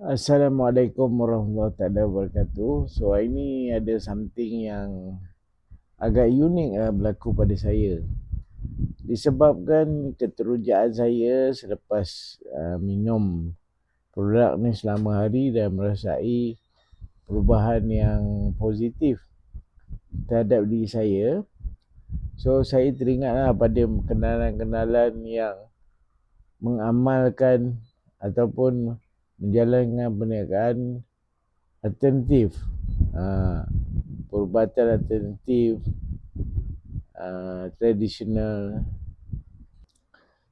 Assalamualaikum warahmatullahi wabarakatuh. So hari ni ada something yang agak unik berlaku pada saya. Disebabkan keterujaan saya selepas minum produk ni selama hari dan merasai perubahan yang positif terhadap diri saya. So saya teringatlah pada kenalan-kenalan yang mengamalkan ataupun menjalankan perniagaan alternatif, perubatan alternatif, tradisional.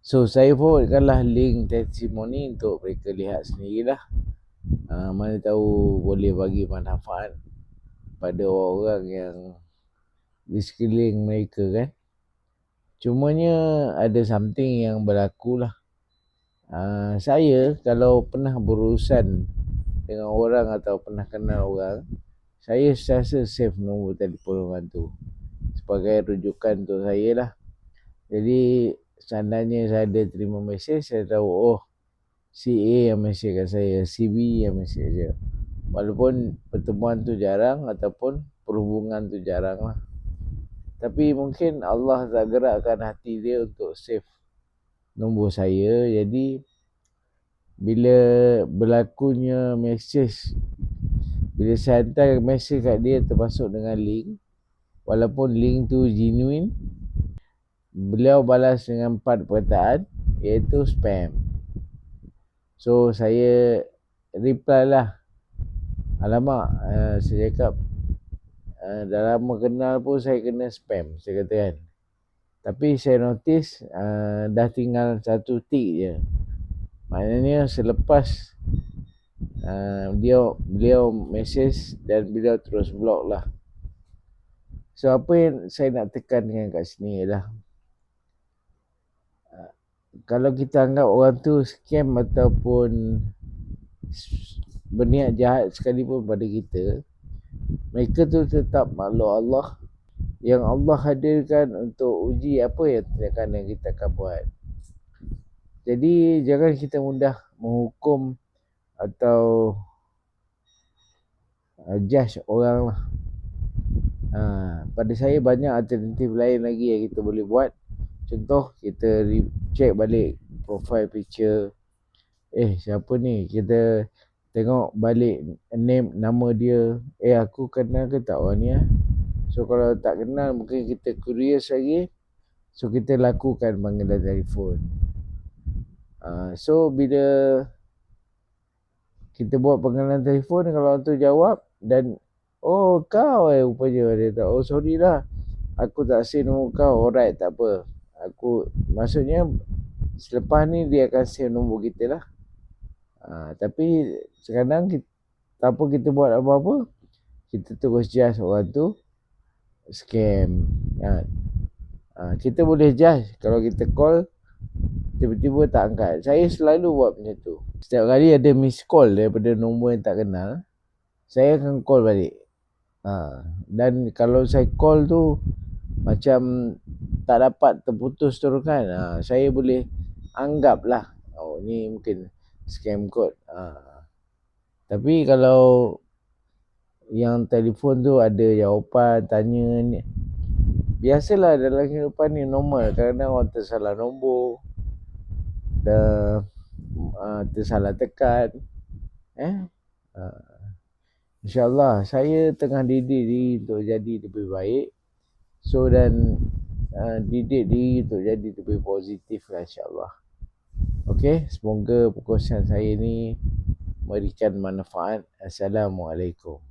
So saya forwardkanlah link testimoni untuk mereka lihat sendirilah. Mana tahu boleh bagi manfaat pada orang yang di sekeliling mereka kan. Cumanya ada something yang berlaku lah. Saya kalau pernah berurusan dengan orang atau pernah kenal orang, saya sentiasa save nombor telefon orang tu sebagai rujukan untuk saya lah. Jadi seandainya saya ada terima mesej, saya tahu si A yang mesej kat saya, si B yang mesej dia. Walaupun pertemuan tu jarang ataupun perhubungan tu jarang lah, tapi mungkin Allah tak gerakkan hati dia untuk save nombor saya. Jadi bila berlakunya mesej, bila saya hantar mesej kat dia termasuk dengan link, walaupun link tu genuine, beliau balas dengan 4 perkataan, iaitu spam. So saya reply lah, alamak, saya cakap dah lama kenal pun saya kena spam, saya kata kan. Tapi saya notice dah tinggal 1 tick je. Maknanya selepas beliau mesej dan beliau terus block lah. So apa yang saya nak tekankan kat sini ialah, kalau kita anggap orang tu scam ataupun berniat jahat sekalipun pada kita, mereka tu tetap makhluk Allah yang Allah hadirkan untuk uji apa yang tindakan yang kita akan buat. Jadi jangan kita mudah menghukum atau judge orang lah. Pada saya banyak alternatif lain lagi yang kita boleh buat. Contoh, kita check balik profile picture. Siapa ni? Kita tengok balik name, nama dia. Aku kenal ke tak orang ni? So kalau tak kenal, mungkin kita curious lagi. So kita lakukan panggilan telefon. So bila kita buat panggilan telefon, kalau orang tu jawab dan kau rupanya, dia tak, sorry lah, aku tak save nombor kau. Alright, tak apa. Maksudnya selepas ni dia akan save nombor kita lah. Tapi sekarang tanpa kita buat apa-apa, kita terus judge orang tu scam. Kita boleh judge kalau kita call tiba-tiba tak angkat. Saya selalu buat macam tu. Setiap kali ada miss call daripada nombor yang tak kenal, saya akan call balik. Dan kalau saya call tu macam tak dapat, terputus terus kan, saya boleh anggap lah, ni mungkin scam code. Tapi kalau yang telefon tu ada jawapan, tanya ni, biasalah dalam kehidupan ni normal. Kadang-kadang orang tersalah nombor, tersalah tekan. InsyaAllah saya tengah didik diri untuk jadi lebih baik. So dan didik diri untuk jadi lebih positif lah, insyaAllah. Okay, semoga perkongsian saya ni memberikan manfaat. Assalamualaikum.